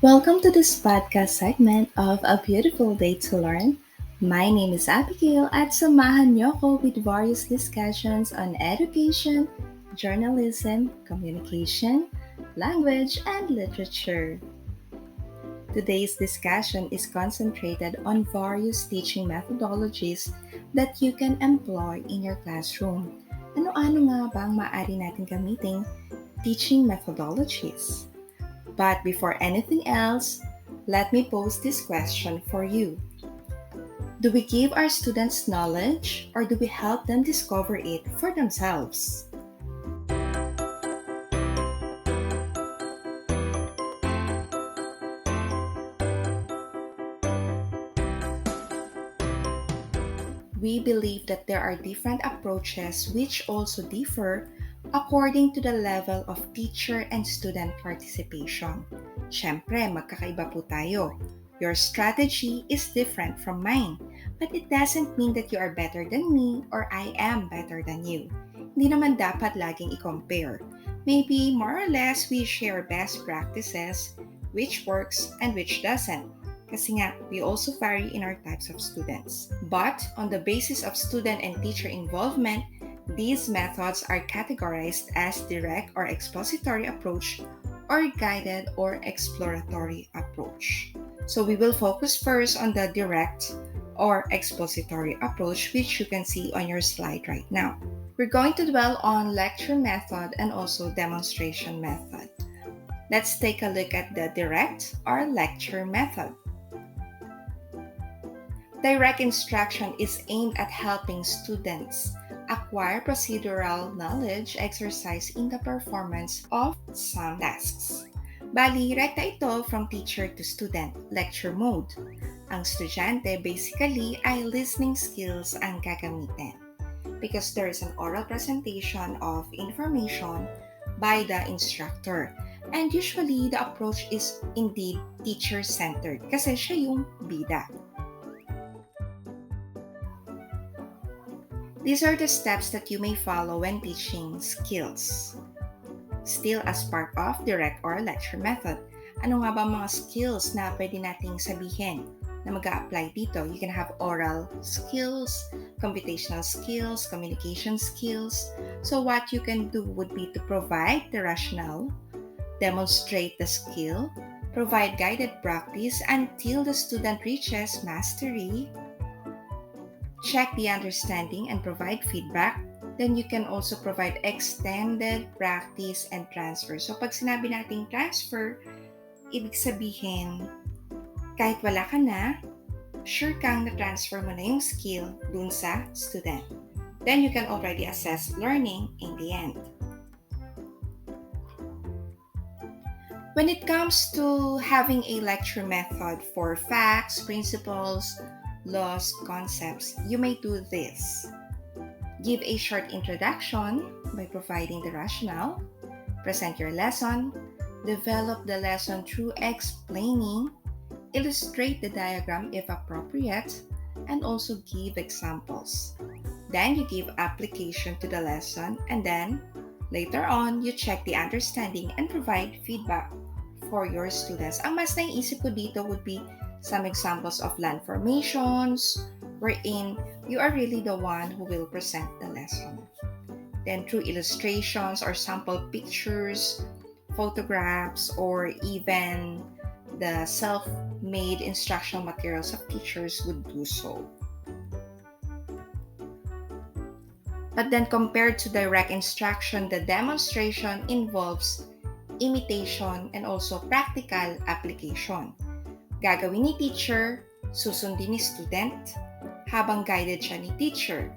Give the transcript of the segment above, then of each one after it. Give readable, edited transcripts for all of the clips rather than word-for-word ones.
Welcome to this podcast segment of A Beautiful Day to Learn. My name is Abigail at samahan niyo ko with various discussions on education, journalism, communication, language, and literature. Today's discussion is concentrated on various teaching methodologies that you can employ in your classroom. Ano-ano nga ba ang maaari natin gamiting teaching methodologies? But before anything else, let me pose this question for you. Do we give our students knowledge or do we help them discover it for themselves? We believe that there are different approaches which also differ according to the level of teacher and student participation. Siyempre, magkakaiba po tayo. Your strategy is different from mine, but it doesn't mean that you are better than me or I am better than you. Hindi naman dapat laging i-compare. Maybe more or less we share best practices, which works and which doesn't. Kasi nga, we also vary in our types of students. But on the basis of student and teacher involvement, these methods are categorized as direct or expository approach or guided or exploratory approach. So we will focus first on the direct or expository approach, which you can see on your slide right now. We're going to dwell on lecture method and also demonstration method. Let's take a look at the direct or lecture method. Direct instruction is aimed at helping students acquire procedural knowledge exercise in the performance of some tasks. Bali, rekta ito from teacher to student, lecture mode. Ang estudyante basically ay listening skills ang gagamitin because there is an oral presentation of information by the instructor. And usually, the approach is indeed teacher-centered kasi siya yung bida. These are the steps that you may follow when teaching skills. Still as part of direct or lecture method. Ano nga ba mga skills na pwede nating sabihin na mag-a-apply dito? You can have oral skills, computational skills, communication skills. So what you can do would be to provide the rationale, demonstrate the skill, provide guided practice until the student reaches mastery, check the understanding and provide feedback. Then you can also provide extended practice and transfer. So pag sinabi nating transfer, ibig sabihin, kahit wala ka na, sure kang na-transfer mo na yung skill dun sa student. Then you can already assess learning in the end. When it comes to having a lecture method for facts, principles, laws, concepts, you may do this. Give a short introduction by providing the rationale, present your lesson, develop the lesson through explaining, illustrate the diagram if appropriate, and also give examples. Then you give application to the lesson, and then later on, you check the understanding and provide feedback for your students. Ang mas naiisip ko dito would be some examples of land formations, wherein you are really the one who will present the lesson. Then through illustrations or sample pictures, photographs, or even the self-made instructional materials of teachers would do so. But then compared to direct instruction, the demonstration involves imitation and also practical application. Gagawin ni teacher, susundin ni student, habang guided siya ni teacher.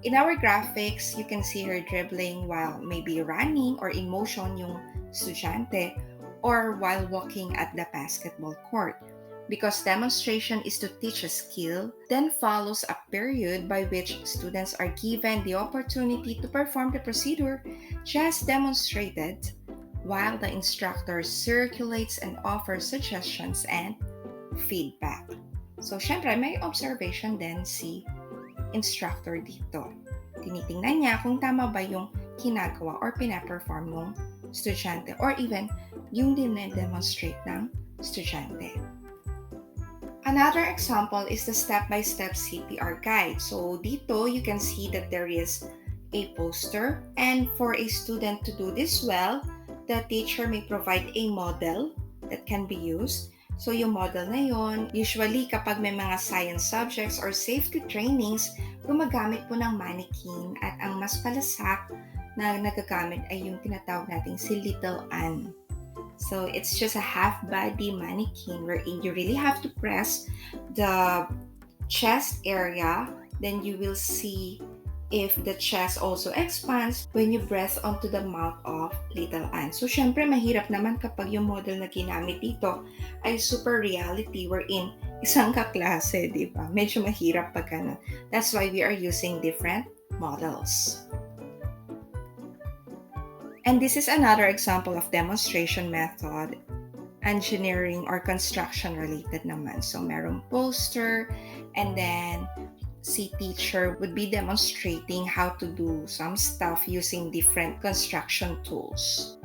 In our graphics, you can see her dribbling while maybe running or in motion yung estudyante or while walking at the basketball court. Because demonstration is to teach a skill, then follows a period by which students are given the opportunity to perform the procedure just demonstrated while the instructor circulates and offers suggestions and feedback. So, syempre, may observation din si instructor dito. Tinitingnan niya kung tama ba yung ginagawa or pina-perform ng estudyante or even yung din-demonstrate ng estudyante. Another example is the step-by-step CPR guide. So dito, you can see that there is a poster, and for a student to do this well, the teacher may provide a model that can be used. So yung model na yon, usually kapag may mga science subjects or safety trainings, gumagamit po ng mannequin, at ang mas palasak na nagagamit ay yung tinatawag nating si Little Ann. So it's just a half-body mannequin wherein you really have to press the chest area. Then you will see if the chest also expands when you breathe onto the mouth of Little Ann. So syempre mahirap naman kapag yung model na ginamit dito ay super reality wherein isang kaklase, di ba? Medyo mahirap pag ganun. That's why we are using different models. And this is another example of demonstration method, engineering or construction related naman. So merong poster, and then si teacher would be demonstrating how to do some stuff using different construction tools.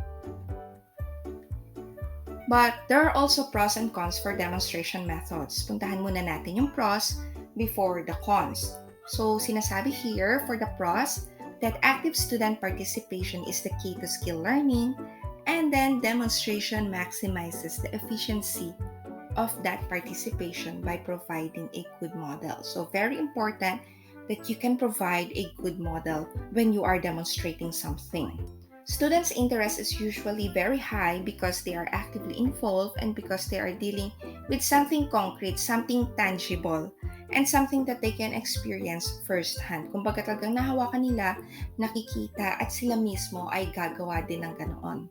But there are also pros and cons for demonstration methods. Puntahan muna natin yung pros before the cons. So sinasabi here for the pros, that active student participation is the key to skill learning, and then demonstration maximizes the efficiency of that participation by providing a good model. So very important that you can provide a good model when you are demonstrating something. Students' interest is usually very high because they are actively involved and because they are dealing with something concrete, something tangible, and something that they can experience firsthand. Kumbaga talagang nahawakan nila, nakikita, at sila mismo ay gagawa din ng ganoon.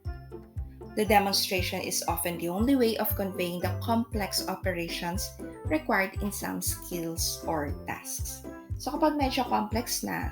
The demonstration is often the only way of conveying the complex operations required in some skills or tasks. So kapag medyo complex na,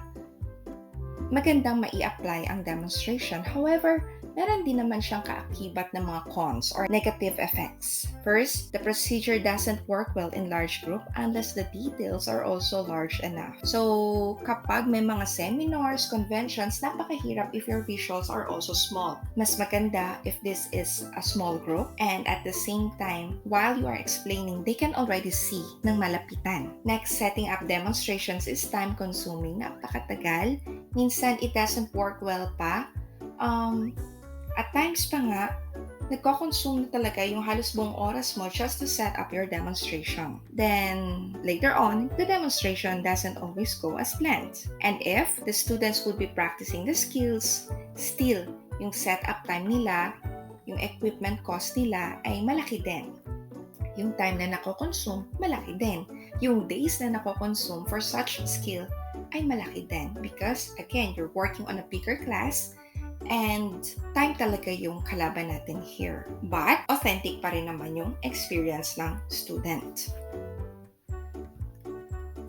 magandang mai-apply ang demonstration. However, meron din naman siyang kaakibat ng mga cons or negative effects. First, the procedure doesn't work well in large group unless the details are also large enough. So, kapag may mga seminars, conventions, napakahirap if your visuals are also small. Mas maganda if this is a small group, and at the same time, while you are explaining, they can already see ng malapitan. Next, setting up demonstrations is time-consuming, napakatagal. Minsan, it doesn't work well pa. At times pa nga, nagko-consume na talaga yung halos buong oras mo just to set up your demonstration. Then, later on, the demonstration doesn't always go as planned. And if the students would be practicing the skills, still, yung setup time nila, yung equipment cost nila ay malaki din. Yung time na nako-consume, malaki din. Yung days na nako-consume for such skill ay malaki din. Because, again, you're working on a bigger class, and time talaga yung kalaban natin here. But, authentic pa rin naman yung experience ng student.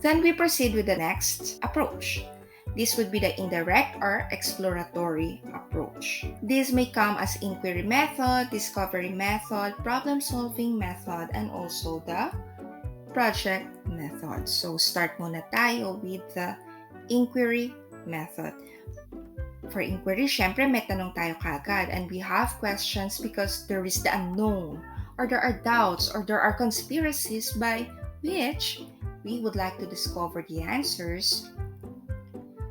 Then we proceed with the next approach. This would be the indirect or exploratory approach. This may come as inquiry method, discovery method, problem-solving method, and also the project method. So, start muna tayo with the inquiry method. For inquiry, syempre may tanong tayo kagad, and we have questions because there is the unknown, or there are doubts, or there are conspiracies by which we would like to discover the answers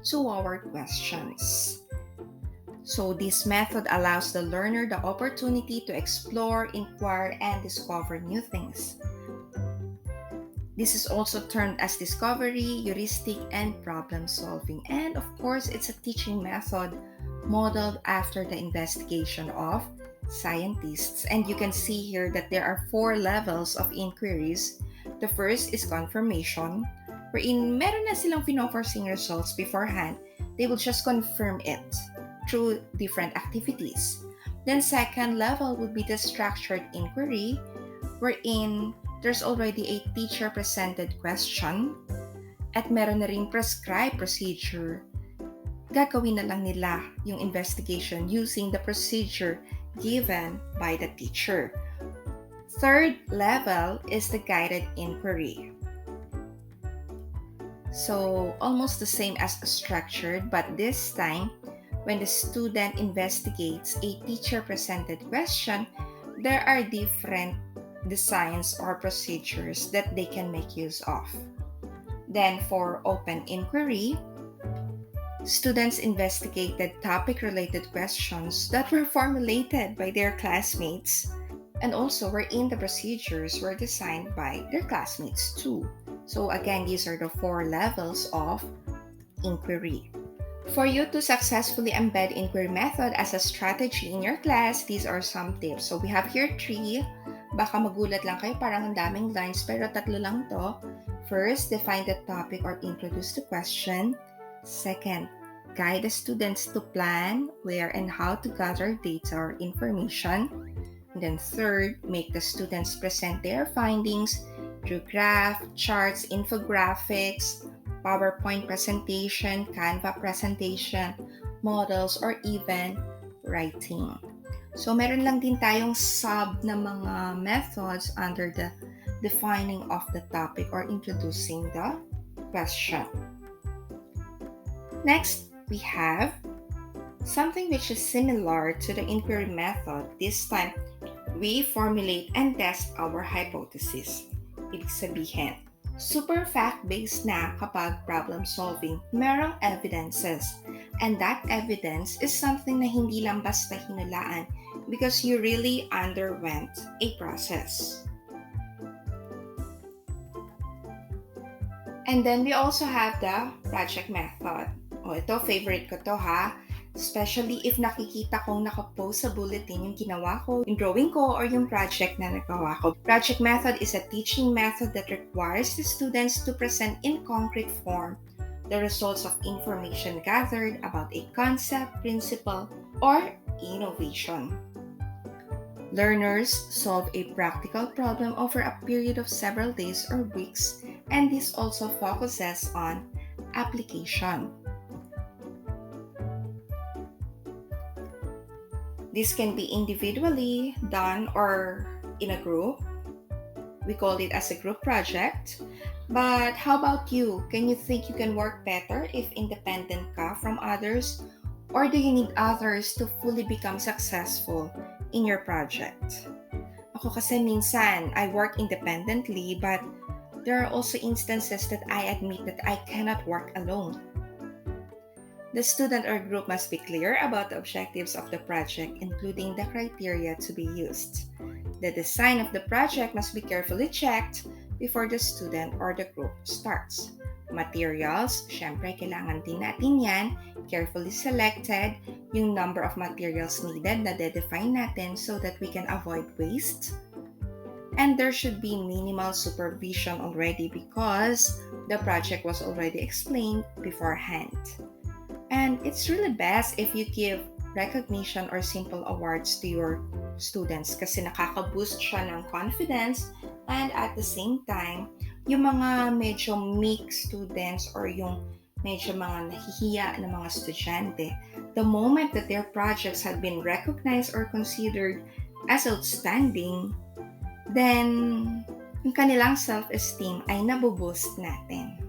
to our questions. So this method allows the learner the opportunity to explore, inquire, and discover new things. This is also termed as discovery, heuristic, and problem solving. And of course, it's a teaching method modeled after the investigation of scientists. And you can see here that there are 4 levels of inquiries. The first is confirmation, wherein meron na silang pinoforeseen results beforehand. They will just confirm it through different activities. Then second level would be the structured inquiry, wherein there's already a teacher-presented question at meron na ring prescribed procedure. Gagawin na lang nila yung investigation using the procedure given by the teacher. Third level is the guided inquiry. So, almost the same as structured, but this time, when the student investigates a teacher-presented question, there are different designs or procedures that they can make use of. Then for open inquiry, students investigated topic-related questions that were formulated by their classmates and also wherein the procedures were designed by their classmates too. So again, these are the 4 levels of inquiry. For you to successfully embed inquiry method as a strategy in your class, these are some tips. So we have here 3. Baka magulat lang kayo, parang ang daming lines, pero 3 lang to. First, define the topic or introduce the question. Second, guide the students to plan, where, and how to gather data or information. And then third, make the students present their findings through graph, charts, infographics, PowerPoint presentation, Canva presentation, models, or even writing. So meron lang din tayong sub na mga methods under the defining of the topic or introducing the question. Next, we have something which is similar to the inquiry method. This time, we formulate and test our hypothesis. Ibig sabihin, super fact-based na kapag problem solving, merong evidences. And that evidence is something na hindi lang basta hinulaan because you really underwent a process. And then we also have the project method. Ito, favorite ko to ha. Especially if nakikita kong nakapost sa bulletin yung ginawa ko, yung drawing ko, or yung project na nagawa ko. Project method is a teaching method that requires the students to present in concrete form the results of information gathered about a concept, principle, or innovation. Learners solve a practical problem over a period of several days or weeks, and this also focuses on application. This can be individually done or in a group. We call it as a group project. But how about you? Can you think you can work better if independent ka from others? Or do you need others to fully become successful in your project? Ako kasi minsan, I work independently, but there are also instances that I admit that I cannot work alone. The student or group must be clear about the objectives of the project, including the criteria to be used. The design of the project must be carefully checked before the student or the group starts. Materials, syempre kailangan din natin yan, carefully selected, yung number of materials needed na de-define natin so that we can avoid waste. And there should be minimal supervision already because the project was already explained beforehand. And it's really best if you give recognition or simple awards to your students kasi nakaka-boost siya ng confidence, and at the same time, yung mga medyo meek students or yung medyo mga nahihiya na mga estudyante, the moment that their projects have been recognized or considered as outstanding, then yung kanilang self-esteem ay nabuboost natin.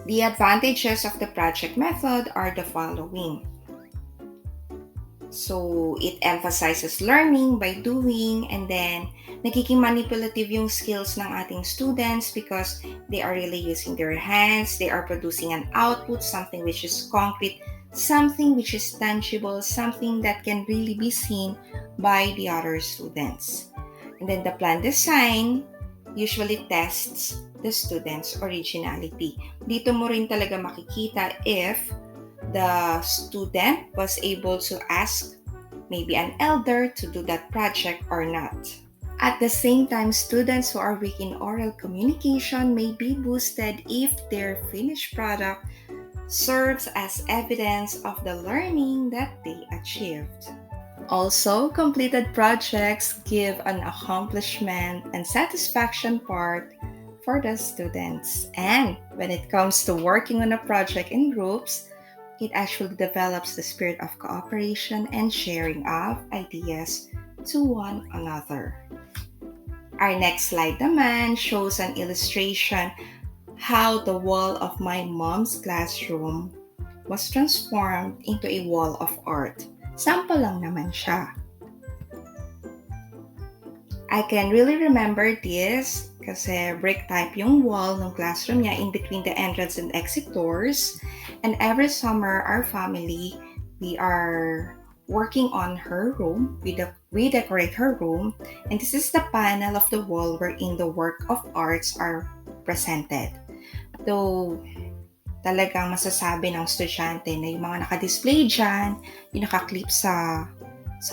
The advantages of the project method are the following. So, it emphasizes learning by doing, and then nagiging manipulative yung skills ng ating students because they are really using their hands, they are producing an output, something which is concrete, something which is tangible, something that can really be seen by the other students. And then the plan design usually tests the student's originality. Dito mo rin talaga makikita if the student was able to ask maybe an elder to do that project or not. At the same time, students who are weak in oral communication may be boosted if their finished product serves as evidence of the learning that they achieved. Also, completed projects give an accomplishment and satisfaction part for the students. And when it comes to working on a project in groups, it actually develops the spirit of cooperation and sharing of ideas to one another. Our next slide naman shows an illustration how the wall of my mom's classroom was transformed into a wall of art. Sample lang naman siya. I can really remember this kasi brick type yung wall ng classroom niya in between the entrance and exit doors. And every summer, our family, we are working on her room. We decorate her room. And this is the panel of the wall wherein the work of arts are presented. Though, talagang masasabi ng estudyante na yung mga naka-display dyan, yung naka-clip sa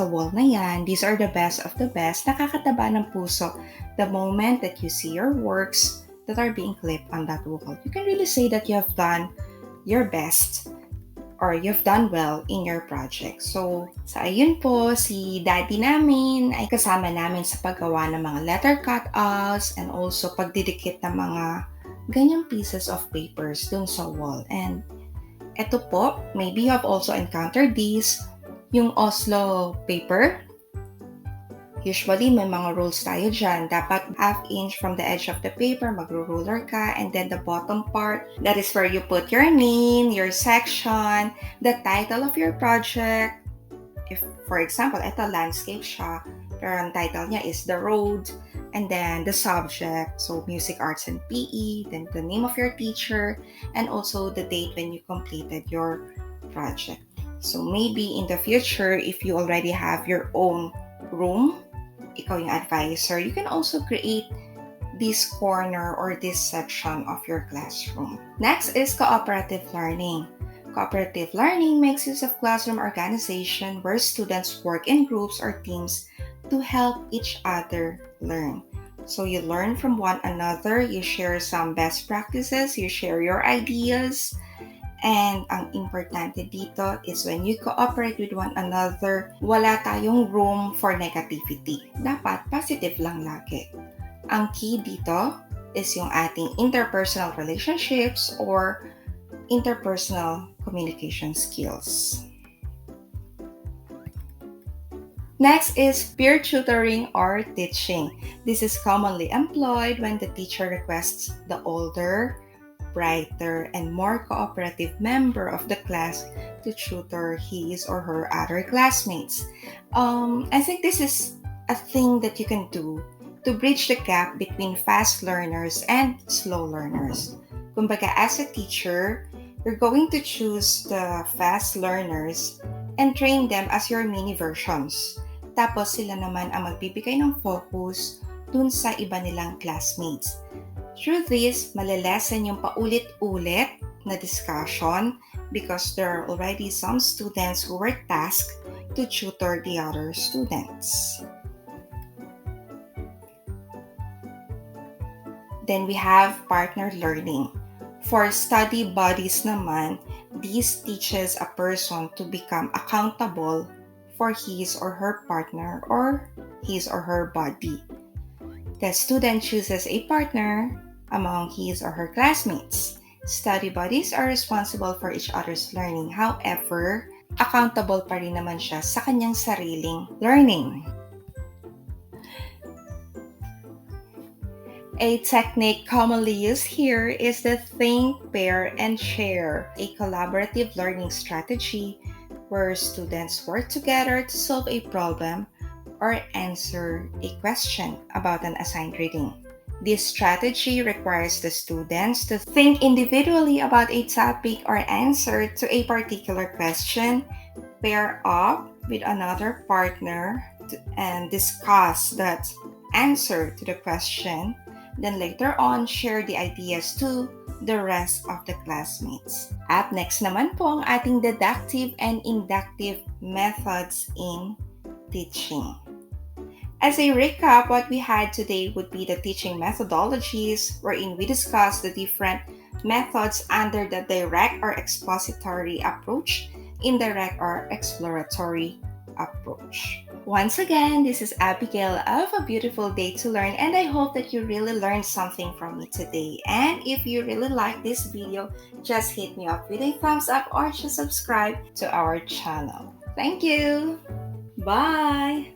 wall na yan, these are the best of the best, nakakataba ng puso the moment that you see your works that are being clipped on that wall. You can really say that you have done your best or you've done well in your project. So, sa ayun po, si daddy namin ay kasama namin sa paggawa ng mga letter cutouts and also pagdidikit ng mga ganyang pieces of papers dun sa wall. And eto po, maybe you have also encountered these, yung Oslo paper. Usually, may mga rules tayo dyan. Dapat half inch from the edge of the paper, magro-ruler ka, and then the bottom part, that is where you put your name, your section, the title of your project. If, for example, ito landscape siya, pero ang title niya is The Road, and then the subject, so music, arts, and PE, then the name of your teacher, and also the date when you completed your project. So maybe in the future, if you already have your own room, ikaw yung advisor, you can also create this corner or this section of your classroom. Next is cooperative learning. Cooperative learning makes use of classroom organization where students work in groups or teams to help each other learn. So you learn from one another, you share some best practices, you share your ideas, and ang importante dito is when you cooperate with one another, wala tayong room for negativity. Dapat positive lang lagi. Ang key dito is yung ating interpersonal relationships or interpersonal communication skills. Next is peer tutoring or teaching. This is commonly employed when the teacher requests the older, brighter, and more cooperative member of the class to tutor his or her other classmates. I think this is a thing that you can do to bridge the gap between fast learners and slow learners. Kumbaga, as a teacher, you're going to choose the fast learners and train them as your mini versions. Tapos sila naman ang magbibigay ng focus dun sa iba nilang classmates. Through this, malilesen yung paulit-ulit na discussion because there are already some students who were tasked to tutor the other students. Then we have partner learning. For study buddies naman, this teaches a person to become accountable for his or her partner or his or her buddy. The student chooses a partner among his or her classmates. Study buddies are responsible for each other's learning. However, accountable pa rin naman siya sa kanyang sariling learning. A technique commonly used here is the think, pair, and share, a collaborative learning strategy where students work together to solve a problem or answer a question about an assigned reading. This strategy requires the students to think individually about a topic or answer to a particular question, pair up with another partner and discuss that answer to the question, then later on share the ideas to the rest of the classmates. Up next naman po ang ating deductive and inductive methods in teaching. As a recap, what we had today would be the teaching methodologies, wherein we discussed the different methods under the direct or expository approach, indirect or exploratory approach. Once again, this is Abigail of A Beautiful Day to Learn, and I hope that you really learned something from me today. And if you really like this video, just hit me up with a thumbs up or just subscribe to our channel. Thank you! Bye!